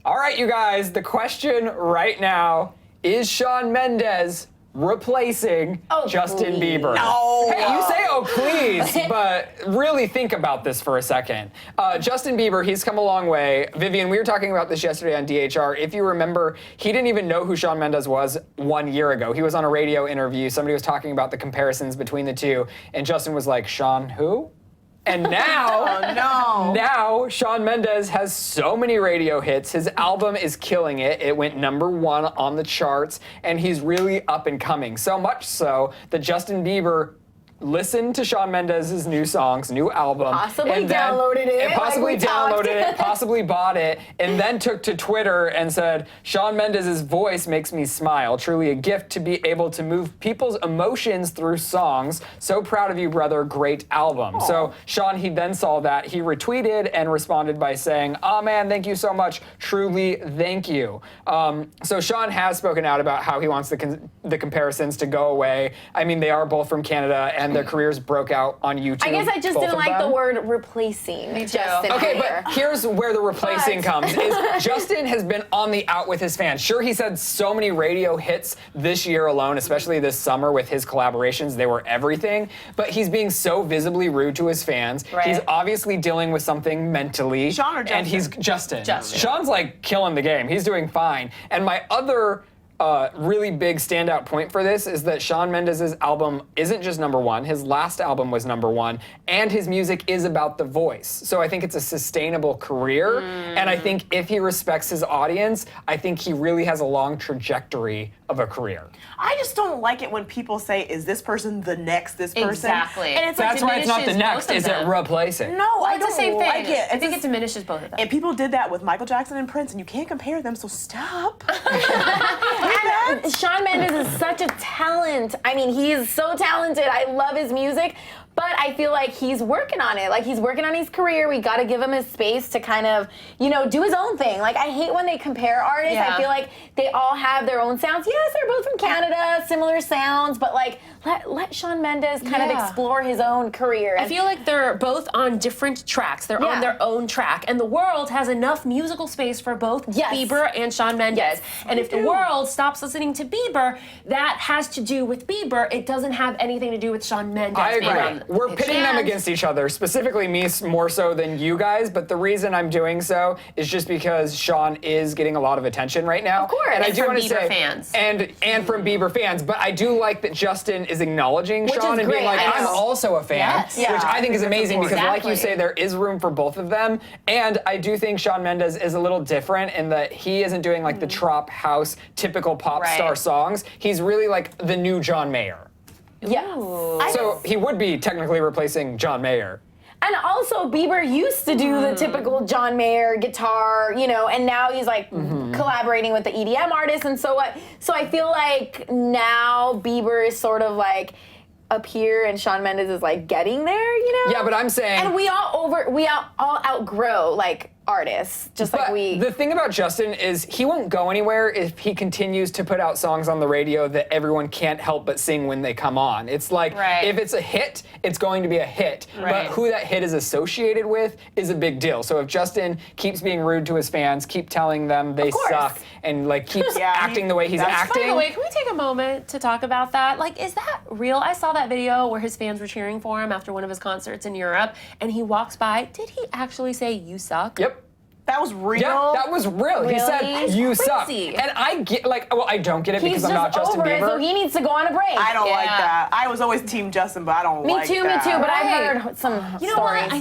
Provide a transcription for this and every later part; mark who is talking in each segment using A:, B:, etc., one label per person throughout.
A: All right, you guys, the question right now, is Shawn Mendes replacing Justin Bieber?
B: No.
A: Hey, you say, oh, please, but really think about this for a second. Justin Bieber, he's come a long way. Vivian, we were talking about this yesterday on DHR. If you remember, he didn't even know who Shawn Mendes was 1 year ago. He was on a radio interview. Somebody was talking about the comparisons between the two, and Justin was like, Shawn who? And now, now Shawn Mendes has so many radio hits. His album is killing it. It went #1 on the charts, and he's really up and coming. So much so that Justin Bieber listened to Shawn Mendes' new songs, new album.
C: Possibly downloaded it.
A: Possibly downloaded it, possibly bought it, and then took to Twitter and said, Shawn Mendes' voice makes me smile. Truly a gift to be able to move people's emotions through songs. So proud of you, brother. Great album. Aww. So Shawn, he then saw that. He retweeted and responded by saying, oh man, thank you so much. Truly, thank you. So Shawn has spoken out about how he wants the comparisons to go away. I mean, they are both from Canada, and their careers broke out on YouTube.
C: I guess I just didn't like the word replacing.
B: Me too.
C: Justin
A: okay,
C: Bieber.
A: but here's where the replacing comes. Is Justin has been on the out with his fans. Sure, he's had so many radio hits this year alone, especially this summer with his collaborations. They were everything. But he's being so visibly rude to his fans.
C: Right.
A: He's obviously dealing with something mentally.
B: Shawn or Justin?
A: And he's Justin.
B: Justin.
A: Shawn's like killing the game. He's doing fine. And my other really big standout point for this is that Shawn Mendes' album isn't just #1. His last album was #1, and his music is about the voice. So I think it's a sustainable career, and I think if he respects his audience, I think he really has a long trajectory of a career.
B: I just don't like it when people say, is this person the next this person?
D: Exactly.
B: And it's
A: That's
B: like,
A: why it's not the
D: diminishes
A: next,
D: both of
A: is it
D: them.
A: replacing?
B: no, I
D: It's
B: don't
D: the same thing.
B: like it.
D: I think it diminishes both of them.
B: And people did that with Michael Jackson and Prince, and you can't compare them, so stop.
C: And Shawn Mendes is such a talent. I mean, he is so talented. I love his music, but I feel like he's working on it. Like, he's working on his career. We got to give him his space to kind of, you know, do his own thing. Like, I hate when they compare artists.
D: Yeah.
C: I feel like they all have their own sounds. Yes, they're both from Canada, similar sounds, but like, let Shawn Mendes kind of explore his own career.
D: I feel like they're both on different tracks. They're on their own track. And the world has enough musical space for both Bieber and Shawn Mendes.
C: Yes.
D: And if the world stops listening to Bieber, that has to do with Bieber. It doesn't have anything to do with Shawn Mendes.
A: I
D: being
A: agree.
D: on
A: We're
D: the
A: pitting them
D: band.
A: against each other, specifically me more so than you guys, but the reason I'm doing so is just because Shawn is getting a lot of attention right now.
C: Of course.
A: And I
D: And
A: do
D: from
A: want to
D: Bieber
A: say,
D: fans.
A: And from Bieber fans, but I do like that Justin is acknowledging Shawn and being
C: great.
A: like,
C: I
A: I'm
C: know.
A: also a fan,
D: Yes.
C: Yeah.
A: which I think is amazing because like you
D: Exactly.
A: say, there is room for both of them. And I do think Shawn Mendes is a little different in that he isn't doing like the trop house, typical pop star songs. He's really like the new John Mayer.
C: yes.
A: So he would be technically replacing John Mayer.
C: And also, Bieber used to do the typical John Mayer guitar, you know, and now he's like collaborating with the EDM artists and so what. So I feel like now Bieber is sort of like up here and Shawn Mendes is like getting there, you know?
A: Yeah, but I'm saying...
C: And we all outgrow like artists, just like
A: But
C: we...
A: the thing about Justin is he won't go anywhere if he continues to put out songs on the radio that everyone can't help but sing when they come on. It's like, if it's a hit, it's going to be a hit. But who that hit is associated with is a big deal. So if Justin keeps being rude to his fans, keep telling them they suck, and like keeps acting the way he's acting...
D: By the way, can we take a moment to talk about that? Like, is that real? I saw that video where his fans were cheering for him after one of his concerts in Europe, and he walks by. Did he actually say, "You suck"?
A: Yep.
B: That was real?
A: Yeah, that was real. He said,
C: Really?
A: you
D: That's
A: suck.
D: crazy.
A: And I get, like, well, I don't get it because
C: He's
A: I'm not
C: just
A: Justin
C: over it,
A: Bieber.
C: so he needs to go on a break.
B: I don't like that. I was always Team Justin, but I don't like that.
C: Me too, but
D: Right.
C: I've heard some
D: You know
C: stories.
D: what?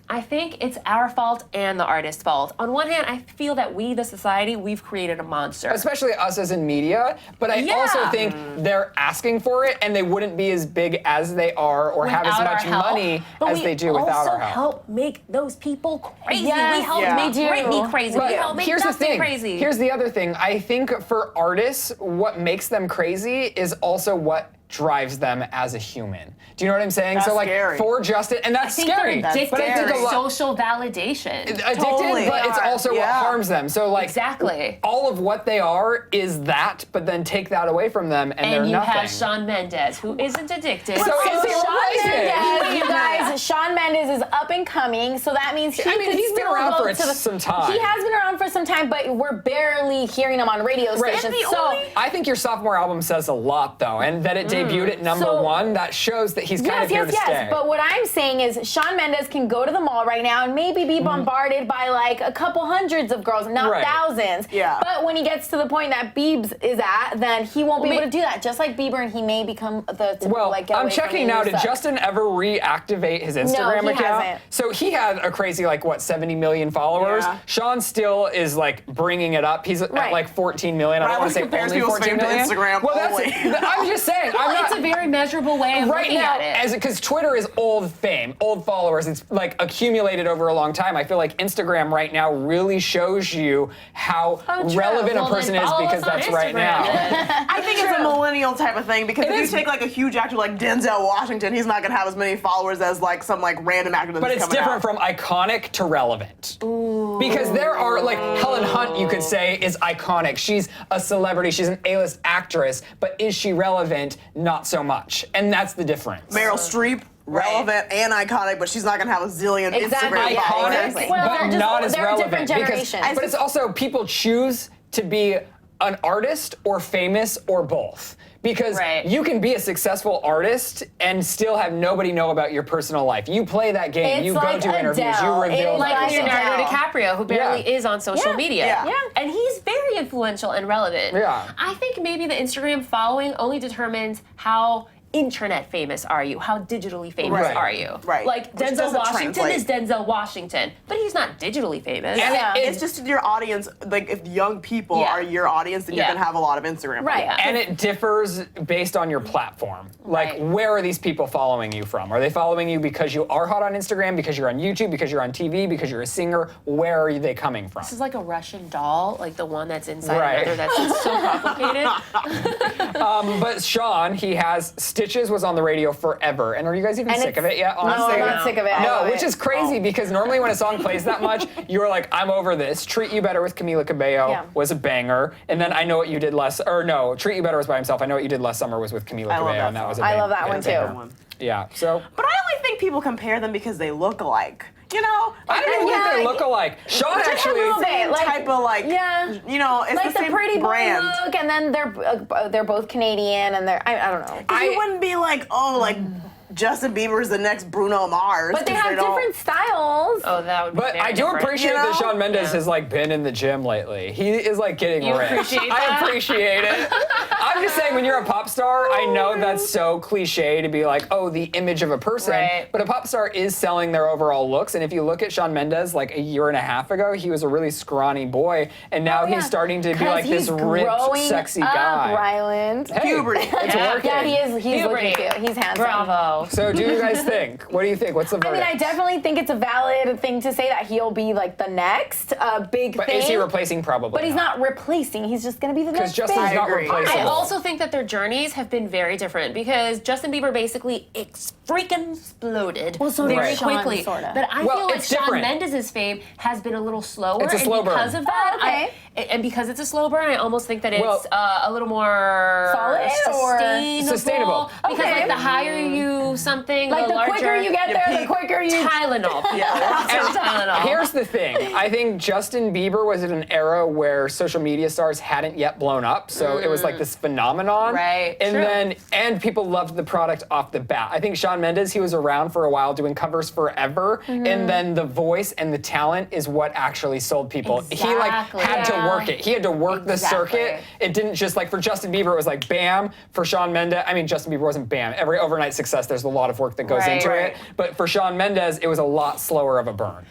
D: I think it's our fault and the artist's fault. On one hand, I feel that we, the society, we've created a monster.
A: Especially us as in media, but I also think they're asking for it and they wouldn't be as big as they are or have as
D: Without
A: much
D: our help.
A: money
D: But
A: as they do without our
D: We also
A: help.
D: help make those people crazy.
C: Yes,
D: we help
B: yeah.
D: make
C: we do.
D: Britney crazy.
A: But
D: We help make
A: here's the
D: Justin
A: thing.
D: crazy.
A: Here's the other thing. I think for artists, what makes them crazy is also what drives them as a human. Do you know what I'm saying?
B: That's
A: so like
B: scary.
A: for Justin, and that's
D: I think
A: scary.
D: they're addicted
A: But I think
D: to
A: a lot,
D: social validation.
A: addicted,
B: Totally.
A: but it's also what
B: Yeah.
A: harms them. So like
D: Exactly.
A: all of what they are is that, but then take that away from them and they're
D: And you
A: nothing.
D: have Shawn Mendes, who isn't addicted.
A: So is he
C: Shawn
A: replacing?
C: Mendes, you guys, Shawn Mendes is up and coming, so that means he
A: I mean,
C: could
A: he's been
C: still
A: around
C: go
A: for
C: to the,
A: some time.
C: He has been around for some one time, but we're barely hearing him on radio
A: Right.
C: stations.
B: And the
C: So.
B: only-
A: I think your sophomore album says a lot, though, and that it debuted at number
C: So-
A: one. That shows that he's kind of here to stay.
C: But what I'm saying is Shawn Mendes can go to the mall right now and maybe be bombarded by like a couple hundreds of girls, not
A: Right.
C: thousands.
B: Yeah.
C: But when he gets to the point that Biebs is at, then he won't be able to do that. Just like Bieber, and he may become the typical,
A: Well,
C: like, get
A: I'm
C: away from
A: checking
C: me,
A: now.
C: you
A: Did
C: suck.
A: Justin ever reactivate his Instagram
C: he
A: account?
C: hasn't.
A: So he had a crazy, like, what, 70 million followers?
B: Yeah.
A: Sean still is, like, bringing it up. He's at,
C: Right.
A: like, 14 million. I don't
B: Riley
A: want to say
B: compares
A: only
B: people's
A: 14
B: fame to
A: million.
B: Instagram
A: well, that's
B: only.
A: I'm just saying.
D: Well,
A: I'm not,
D: it's a very measurable way of
A: right
D: looking
A: now,
D: at it.
A: because Twitter is old fame, old followers. It's, like, accumulated over a long time. I feel like Instagram right now really shows you how
C: true.
A: relevant
D: Well,
A: a person
D: then
A: is
D: follow
A: because
D: us on
A: that's right
D: Instagram,
A: now.
D: then.
B: I think it's a millennial type of thing because
A: It
B: if
A: is.
B: you take like a huge actor like Denzel Washington, he's not gonna have as many followers as like some like random actor that's
A: But it's
B: coming
A: different
B: out.
A: from iconic to relevant. Because there are, like, Helen Hunt, you could say, is iconic. She's a celebrity. She's an A-list actress. But is she relevant? Not so much. And that's the difference.
B: Meryl Streep, relevant and iconic, but she's not gonna have a zillion
C: Exactly.
B: Instagram
C: Yeah,
B: followers.
A: Iconic,
C: Well,
A: but
C: they're just-
A: not as
C: they're a
A: relevant.
C: different generation.
A: But it's also people choose to be an artist or famous or both. Because
D: Right.
A: you can be a successful artist and still have nobody know about your personal life. You play that game.
C: It's
A: you
C: like
A: go to interviews. You
C: Adele.
A: reveal
C: It's
A: that
D: Like
C: Like
A: yourself.
D: Leonardo
C: Adele.
D: DiCaprio, who barely
A: Yeah.
D: is on social
C: Yeah.
D: media.
B: Yeah.
D: And he's very influential and relevant.
A: Yeah.
D: I think maybe the Instagram following only determines how internet famous are you? How digitally famous
A: Right.
D: are you?
B: Right.
D: Like
B: Which
D: Denzel
B: doesn't
D: Washington
B: translate.
D: is Denzel Washington, but he's not digitally famous.
A: And
C: Yeah.
B: It's just your audience. Like if young people
D: Yeah.
B: are your audience, then
D: Yeah.
B: you're gonna have a lot of Instagram.
C: Right.
B: followers.
A: And it differs based on your platform. Like,
D: Right.
A: where are these people following you from? Are they following you because you are hot on Instagram, because you're on YouTube, because you're on TV, because you're a singer? Where are they coming from?
D: This is like a Russian doll, like the one that's inside
A: Right.
D: another. That's so complicated.
A: But Sean, he has Stitches was on the radio forever. And are you guys even
C: And
A: sick
C: it's-
A: of it yet?
C: No,
A: Honestly?
C: I'm not sick of it. I
A: No,
C: love
A: which
C: it.
A: is crazy because normally when a song plays that much, you're like, I'm over this. Treat You Better with Camila Cabello
C: Yeah.
A: was a banger. And then I Know What You Did Last, or no, Treat You Better was by himself. I Know What You Did Last Summer was with Camila
B: I love
A: Cabello,
B: that
A: and that was a
C: I
A: big-
C: love that
A: big
C: one, too.
A: banger.
B: One.
A: Yeah, so
B: But I only think people compare them because they look alike. You know,
A: I don't even think they look alike. Sean
C: Just a
A: actually,
C: little bit.
B: same
C: like-
B: type of like,
C: yeah.
B: you know, it's
C: Like
B: the
C: the
B: same
C: pretty boy
B: brand.
C: look, and then they're both Canadian, and I don't know.
B: You wouldn't be like, oh, like Justin Bieber is the next Bruno Mars.
C: But they
B: 'cause
C: have
B: don't-
C: different styles.
D: Oh, that would be
A: but
D: very
A: I do
D: different.
A: appreciate
B: You
A: that
B: know?
A: Shawn Mendes
D: Yeah.
A: has like been in the gym lately. He is like getting
D: You
A: ripped.
D: appreciate
A: I
D: that?
A: appreciate it. I'm just saying, when you're a pop star, I know that's so cliche to be like, oh, the image of a person.
D: Right.
A: But a pop star is selling their overall looks. And if you look at Shawn Mendes, like a year and a half ago, he was a really scrawny boy, and now
C: Oh, yeah.
A: he's starting to be
C: 'Cause
A: like this
C: he's
A: ripped,
C: growing
A: sexy
C: up,
A: guy.
C: Ryland.
A: Hey,
B: Puberty.
A: it's
D: Yeah.
A: working.
C: Yeah, he is. He's
D: Puberty.
C: looking cute. He's handsome.
D: Bravo.
A: So, do you guys think? What do you think? What's the
C: I
A: verdict?
C: mean, I definitely think it's a valid thing to say that he'll be like the next big
A: But
C: thing.
A: is he replacing? Probably.
C: But he's not replacing. He's just gonna be the
A: Because
C: next
A: Justin's
C: big.
A: not
B: agree.
A: replaceable.
D: I also think that their journeys have been very different because Justin Bieber basically freaking exploded
C: Well, so did
D: very
C: Shawn,
D: quickly.
C: sorta.
D: But I
A: Well,
D: feel like
A: it's
D: Shawn
A: different.
D: Mendes' fame has been a little slower.
A: It's a slow
D: and because
A: burn.
D: of that,
C: Oh, okay.
D: and because it's a slow burn, I almost think that it's
A: Well-
D: a little more
C: Solid or-
D: sustainable. Because
C: Okay.
D: like the higher you something,
C: Like
D: the
C: the
D: larger
C: quicker you get
B: you
C: there, the
B: peak.
C: quicker you.
D: Tylenol.
B: Yeah.
D: Some Tylenol.
A: Here's the thing. I think Justin Bieber was in an era where social media stars hadn't yet blown up, so it was like this phenomenon.
D: Right,
A: And
D: true.
A: then people loved the product off the bat. I think Shawn Mendes, he was around for a while doing covers forever, and then the voice and the talent is what actually sold people. He like
D: Exactly.
A: had to
C: Yeah.
A: work it. He had to work the
D: Exactly.
A: circuit. It didn't just like for Justin Bieber, it was like bam. For Shawn Mendes, I mean Justin Bieber wasn't bam. Every overnight success, there's a lot of work that goes
D: Right.
A: into
B: Right.
A: it. But for Shawn Mendes, it was a lot slower of a burn.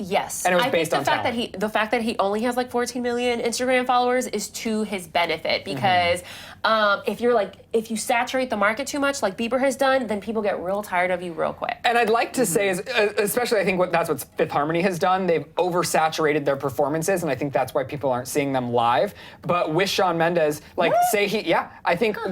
D: Yes,
A: And it was
D: I
A: based
D: think
A: on
D: the fact
A: talent.
D: that the fact that he only has like 14 million Instagram followers is to his benefit because if you saturate the market too much, like Bieber has done, then people get real tired of you real quick.
A: And I'd like to say, is, especially I think that's what Fifth Harmony has done. They've oversaturated their performances, and I think that's why people aren't seeing them live. But with Shawn Mendes, like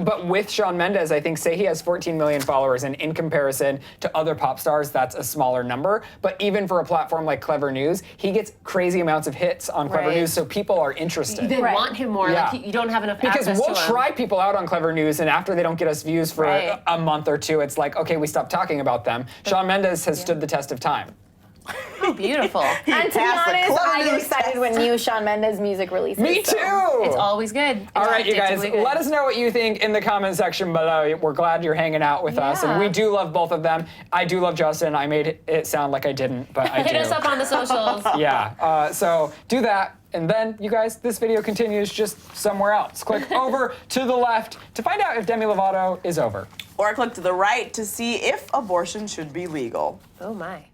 A: but with Shawn Mendes, I think say he has 14 million followers, and in comparison to other pop stars, that's a smaller number. But even for a platform like Clevver News, he gets crazy amounts of hits on Clevver
D: Right.
A: News, so people are interested.
D: They
C: Right.
D: want him more.
A: Yeah.
D: Like you don't have enough
A: Because
D: access
A: we'll
D: to him.
A: try people out on Clevver News, and after they don't get us views for
D: Right.
A: a month or two, it's like, okay, we stop talking about them. Shawn Mendes has stood the test of time.
D: Oh, beautiful.
C: And to be
B: passed the
C: honest,
B: Clevver
C: I get
B: news
C: excited
B: test.
C: when new Shawn Mendes music releases.
A: Me
C: so.
A: too.
D: It's always good. It's
A: All right, you guys,
D: predictably good.
A: let us know what you think in the comment section below. We're glad you're hanging out with us, and
C: Yeah.
A: we do love both of them. I do love Justin. I made it sound like I didn't, but I do.
D: Hit us up on the socials.
A: Yeah, so do that. And then, you guys, this video continues just somewhere else. Click over to the left to find out if Demi Lovato is over.
B: Or click to the right to see if abortion should be legal.
D: Oh my.